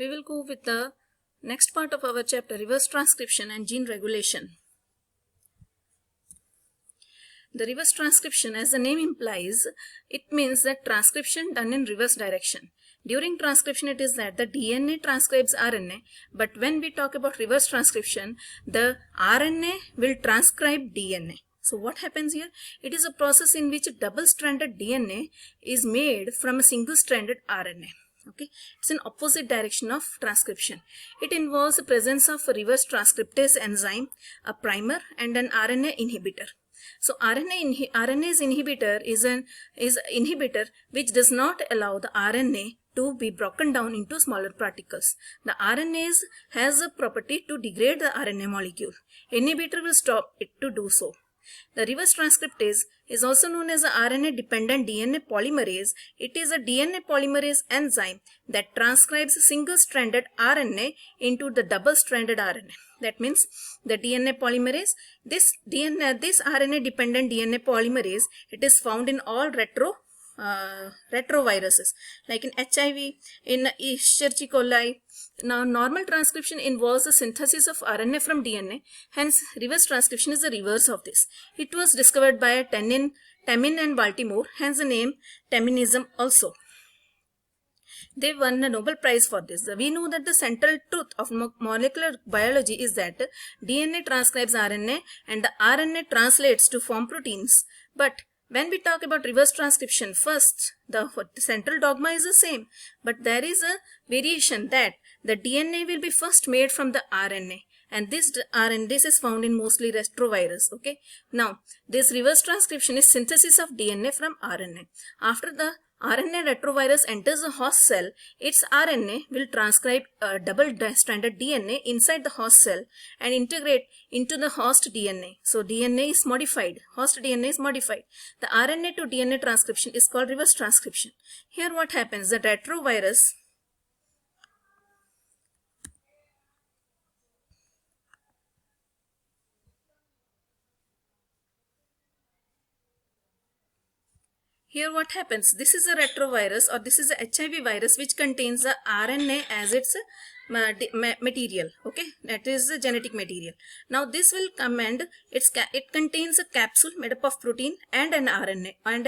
we will go with the next part of our chapter, reverse transcription and gene regulation. The reverse transcription, as the name implies, it means that transcription done in reverse direction. During transcription, it is that the DNA transcribes RNA, but when we talk about reverse transcription, the RNA will transcribe DNA. So what happens here? It is a process in which a double-stranded DNA is made from a single-stranded RNA. Okay, it's an opposite direction of transcription. It involves the presence of a reverse transcriptase enzyme, a primer, and an RNA inhibitor. So RNase inhibitor is an inhibitor which does not allow the RNA to be broken down into smaller particles. The RNase has a property to degrade the RNA molecule. Inhibitor will stop it to do so. The reverse transcriptase is also known as the RNA-dependent DNA polymerase. It is a DNA polymerase enzyme that transcribes single-stranded RNA into the double-stranded RNA. That means the DNA polymerase, this RNA-dependent DNA polymerase, it is found in all retroviruses, like in HIV, in Escherichia coli. Now, normal transcription involves the synthesis of RNA from DNA. Hence, reverse transcription is the reverse of this. It was discovered by Temin and Baltimore. Hence, the name Teminism also. They won the Nobel Prize for this. We know that the central truth of molecular biology is that DNA transcribes RNA and the RNA translates to form proteins. But when we talk about reverse transcription, first, the central dogma is the same, but there is a variation that the DNA will be first made from the RNA, and this is found in mostly retrovirus. Okay. Now, this reverse transcription is synthesis of DNA from RNA. After the RNA retrovirus enters the host cell, its RNA will transcribe a double-stranded DNA inside the host cell and integrate into the host DNA. So DNA is modified, host DNA is modified. The RNA to DNA transcription is called reverse transcription. Here what happens, the retrovirus this is a retrovirus, or this is a HIV virus which contains the RNA as its material. Okay, that is the genetic material. Now this will come and it contains a capsule made up of protein and an RNA and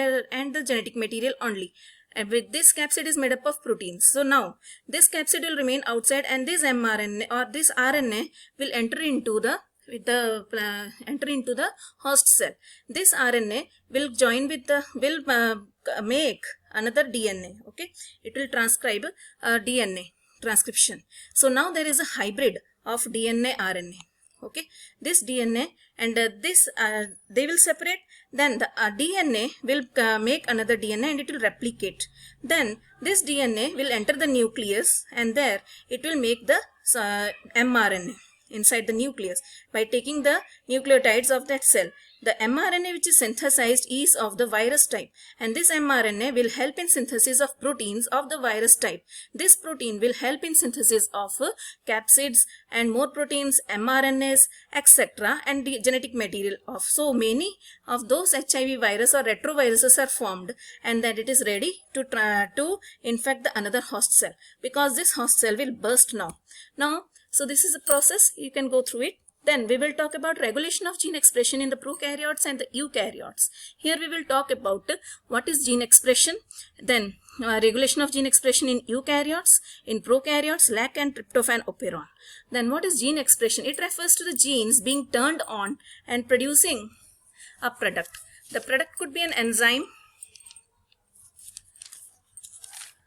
the genetic material only. And with this capsid is made up of proteins. So now this capsid will remain outside, and this mRNA or this RNA will enter into the host cell. This RNA will join with make another DNA. Okay, it will transcribe DNA transcription. So now there is a hybrid of DNA RNA. Okay, this DNA and this they will separate. Then the DNA will make another DNA and it will replicate. Then this DNA will enter the nucleus, and there it will make the mRNA inside the nucleus by taking the nucleotides of that cell. The mRNA which is synthesized is of the virus type, and this mRNA will help in synthesis of proteins of the virus type. This protein will help in synthesis of capsids and more proteins, mRNAs, etc. and the genetic material of so many of those HIV virus or retroviruses are formed, and that it is ready to infect the another host cell, because this host cell will burst now. So this is a process, you can go through it. Then we will talk about regulation of gene expression in the prokaryotes and the eukaryotes. Here we will talk about what is gene expression, then regulation of gene expression in eukaryotes, in prokaryotes, lac and tryptophan operon. Then what is gene expression? It refers to the genes being turned on and producing a product. The product could be an enzyme.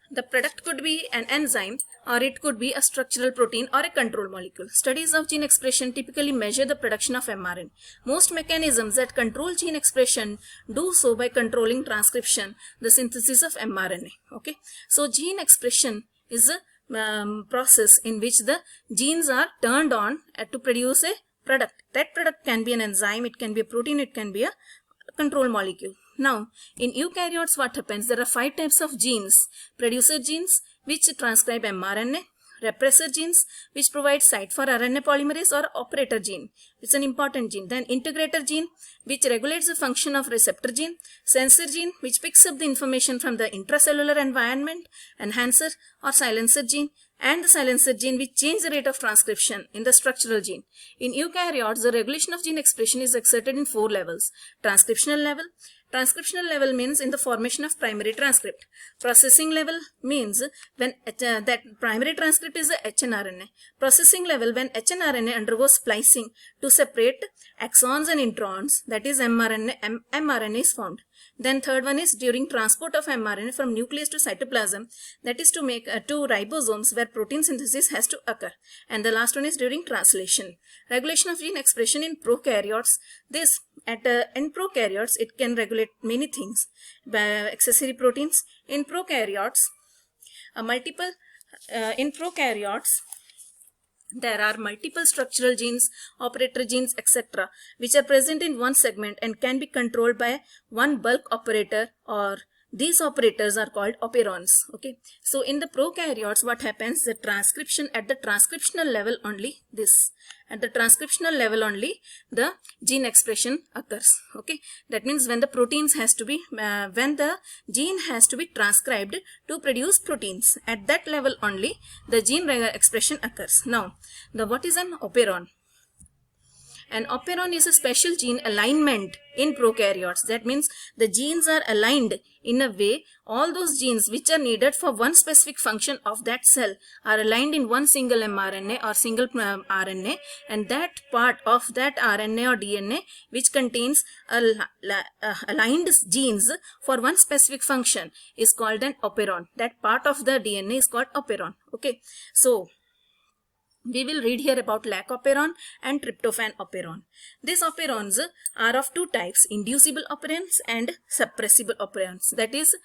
The product could be an enzyme, or it could be a structural protein or a control molecule. Studies of gene expression typically measure the production of mRNA. Most mechanisms that control gene expression do so by controlling transcription, the synthesis of mRNA. Okay, so gene expression is a process in which the genes are turned on to produce a product. That product can be an enzyme, it can be a protein, it can be a control molecule. Now, in eukaryotes, what happens? There are 5 types of genes. Producer genes, which transcribe mRNA. Repressor genes, which provide site for RNA polymerase, or operator gene. It's an important gene. Then integrator gene, which regulates the function of receptor gene. Sensor gene, which picks up the information from the intracellular environment. Enhancer or silencer gene, and the silencer gene which change the rate of transcription in the structural gene. In eukaryotes, the regulation of gene expression is exerted in 4 levels. Transcriptional level. Transcriptional level means in the formation of primary transcript. Processing level means when that primary transcript is the hnRNA. Processing level when hnRNA undergoes splicing to separate exons and introns, that is mRNA is formed. Then third one is during transport of mRNA from nucleus to cytoplasm, that is to make to ribosomes where protein synthesis has to occur. And the last one is during translation. Regulation of gene expression in prokaryotes. In prokaryotes, it can regulate many things. Accessory proteins. In prokaryotes, there are multiple structural genes, operator genes, etc., which are present in one segment and can be controlled by one bulk operator, or these operators are called operons. Okay, so in the prokaryotes, what happens? The transcription at the transcriptional level only the gene expression occurs. Okay, that means when the proteins has to be when the gene has to be transcribed to produce proteins, at that level only the gene expression occurs. Now, what is an operon? An operon is a special gene alignment in prokaryotes. That means the genes are aligned in a way, all those genes which are needed for one specific function of that cell are aligned in one single mRNA or single RNA, and that part of that RNA or DNA which contains aligned genes for one specific function is called an operon. That part of the DNA is called operon. Okay, so we will read here about lac operon and tryptophan operon. These operons are of two types, inducible operons and suppressible operons. That is,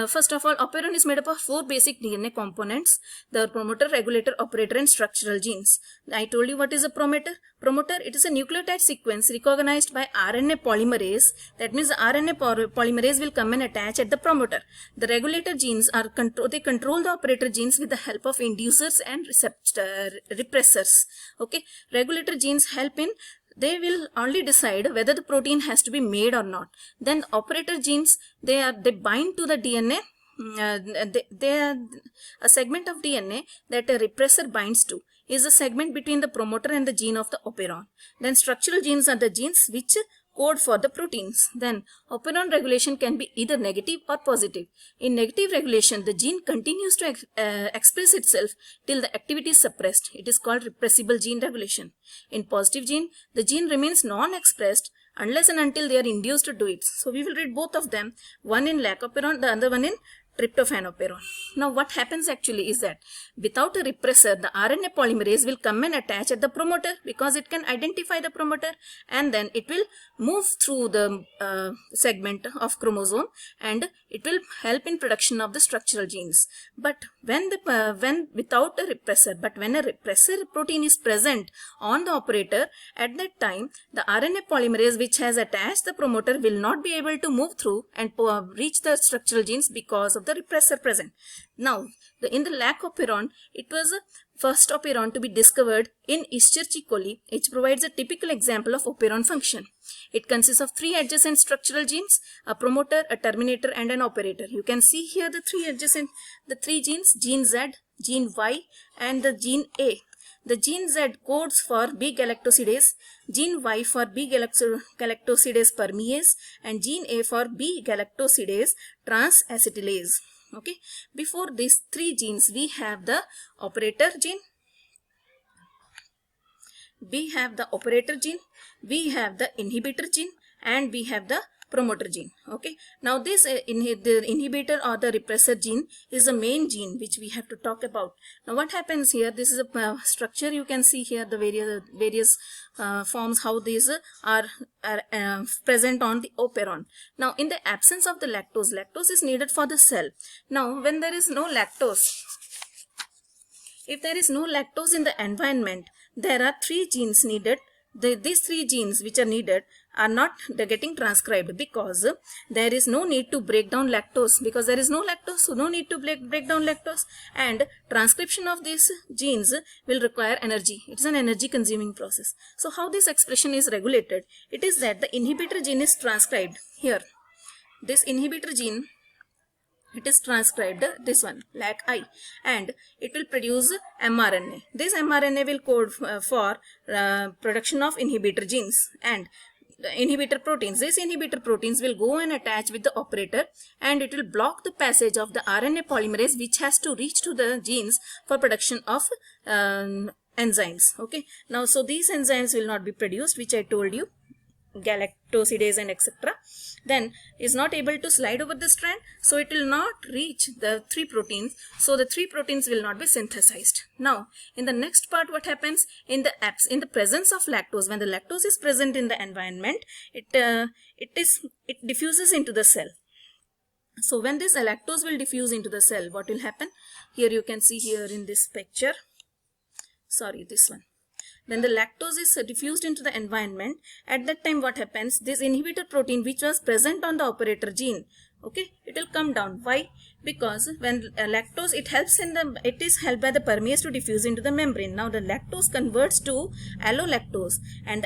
first of all, operon is made up of 4 basic DNA components: the promoter, regulator, operator, and structural genes. I told you what is a promoter. Promoter, it is a nucleotide sequence recognized by RNA polymerase. That means the RNA polymerase will come and attach at the promoter. The regulator genes are they control the operator genes with the help of inducers and repressors. Okay, regulator genes help in, they will only decide whether the protein has to be made or not. Then operator genes, they bind to the DNA. They are a segment of DNA that a repressor binds to is a segment between the promoter and the gene of the operon. Then structural genes are the genes which code for the proteins. Then operon regulation can be either negative or positive. In negative regulation, the gene continues to express itself till the activity is suppressed. It is called repressible gene regulation. In positive gene, the gene remains non-expressed unless and until they are induced to do it. So we will read both of them, one in lac operon, the other one in tryptophan operon. Now what happens actually is that without a repressor, the RNA polymerase will come and attach at the promoter because it can identify the promoter, and then it will move through the segment of chromosome and it will help in production of the structural genes. But when without a repressor, but when a repressor protein is present on the operator, at that time the RNA polymerase which has attached the promoter will not be able to move through and reach the structural genes because of the repressor present. Now, in the lac operon, it was the first operon to be discovered in Escherichia coli, which provides a typical example of operon function. It consists of 3 adjacent structural genes, a promoter, a terminator, and an operator. You can see here the 3 genes, gene Z, gene Y, and the gene A. The gene Z codes for B-galactosidase, gene Y for B-galactosidase permease, and gene A for B-galactosidase transacetylase. Okay, before these 3 genes, we have the operator gene, we have the inhibitor gene, and we have the promoter gene. Okay, now this the inhibitor or the repressor gene is the main gene which we have to talk about. Now what happens here, this is a structure. You can see here the various forms how these are present on the operon. Now in the absence of the lactose is needed for the cell. Now when there is no lactose, if there is no lactose in the environment, there are 3 genes needed. These 3 genes which are needed are not getting transcribed because there is no need to break down lactose. Because there is no lactose, so no need to break down lactose, and transcription of these genes will require energy. It is an energy consuming process. So how this expression is regulated? It is that the inhibitor gene is transcribed here. This inhibitor gene it is transcribed, this one LAC-I, and it will produce mRNA. This mRNA will code for production of inhibitor genes and inhibitor proteins. These inhibitor proteins will go and attach with the operator, and it will block the passage of the RNA polymerase, which has to reach to the genes for production of enzymes. Okay, now so these enzymes will not be produced, which I told you, galactosidase and etc. Then is not able to slide over the strand, so it will not reach the 3 proteins, so the 3 proteins will not be synthesized. Now in the next part, what happens in the presence of lactose? When the lactose is present in the environment, it diffuses into the cell. So when this lactose will diffuse into the cell, what will happen? Here you can see here in this picture, sorry, this one. When the lactose is diffused into the environment, at that time what happens? This inhibitor protein which was present on the operator gene, okay, it will come down. Why? Because when lactose, it is helped by the permease to diffuse into the membrane. Now the lactose converts to allolactose, and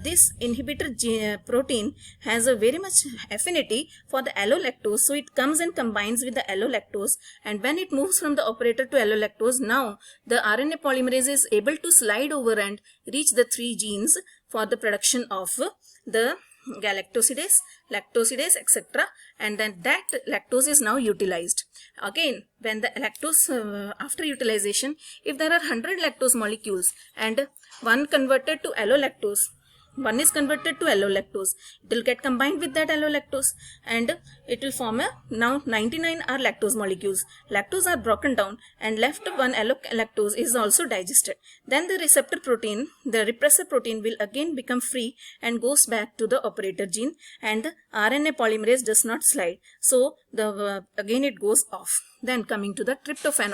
this inhibitor protein has a very much affinity for the allolactose, so it comes and combines with the allolactose, and when it moves from the operator to allolactose, now the RNA polymerase is able to slide over and reach the 3 genes for the production of the galactosidase, lactosidase, etc. And then that lactose is now utilized. Again, when the lactose, after utilization, if there are 100 lactose molecules and one converted to allolactose, one is converted to allolactose, it will get combined with that allolactose, and it will form now 99 are lactose molecules. Lactose are broken down and left one allolactose is also digested. Then the receptor protein, the repressor protein, will again become free and goes back to the operator gene, and the RNA polymerase does not slide. So again it goes off. Then coming to the tryptophan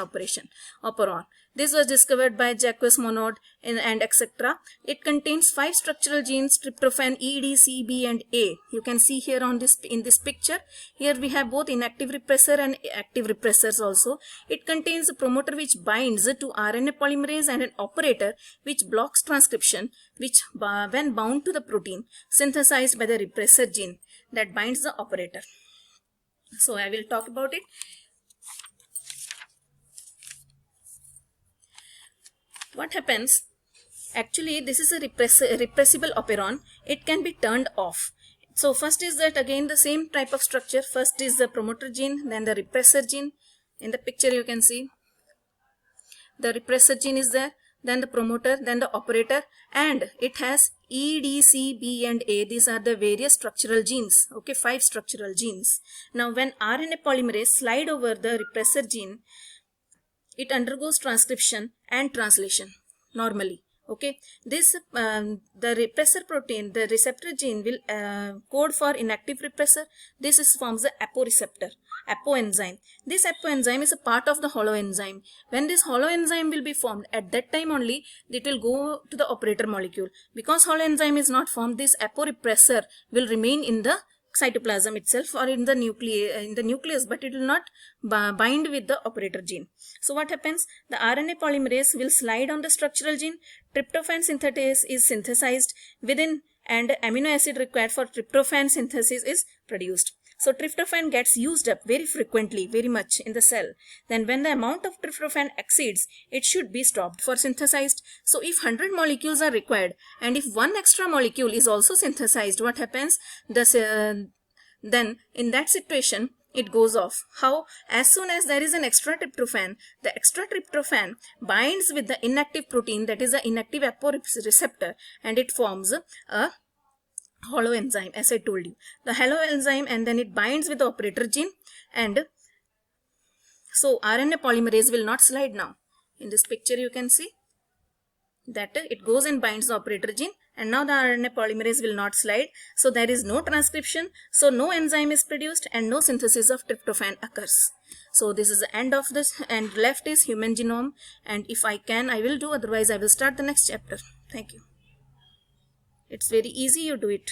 operon. This was discovered by Jacques Monod and etc. It contains 5 structural genes: tryptophan E, D, C, B and A. You can see here in this picture. Here we have both inactive repressor and active repressors also. It contains a promoter which binds to RNA polymerase and an operator which blocks transcription, which when bound to the protein synthesized by the repressor gene that binds the operator. So I will talk about it. What happens? Actually, this is a repressible operon. It can be turned off. So first is that again the same type of structure. First is the promoter gene, then the repressor gene. In the picture you can see the repressor gene is there, then the promoter, then the operator, and it has E, D, C, B and A. These are the various structural genes. Okay, 5 structural genes. Now when RNA polymerase slide over the repressor gene, it undergoes transcription and translation normally. Okay, this the repressor protein, the receptor gene will code for inactive repressor. This forms the aporeceptor, apoenzyme. This apoenzyme is a part of the holoenzyme. When this holoenzyme will be formed, at that time only it will go to the operator molecule. Because holoenzyme is not formed, this aporepressor will remain in the cytoplasm itself or in the nucleus, but it will not bind with the operator gene. So what happens? The RNA polymerase will slide on the structural gene. Tryptophan synthetase is synthesized within, and amino acid required for tryptophan synthesis is produced. So tryptophan gets used up very frequently, very much in the cell. Then when the amount of tryptophan exceeds, it should be stopped for synthesized. So if 100 molecules are required and if one extra molecule is also synthesized, what happens? Then in that situation, it goes off. How? As soon as there is an extra tryptophan, the extra tryptophan binds with the inactive protein, that is the inactive aporeceptor, and it forms a holoenzyme, as I told you. The holoenzyme, and then it binds with the operator gene, and so RNA polymerase will not slide now. In this picture you can see that it goes and binds the operator gene, and now the RNA polymerase will not slide. So there is no transcription, so no enzyme is produced and no synthesis of tryptophan occurs. So this is the end of this, and left is human genome, and if I can I will do, otherwise I will start the next chapter. Thank you. It's very easy, you do it.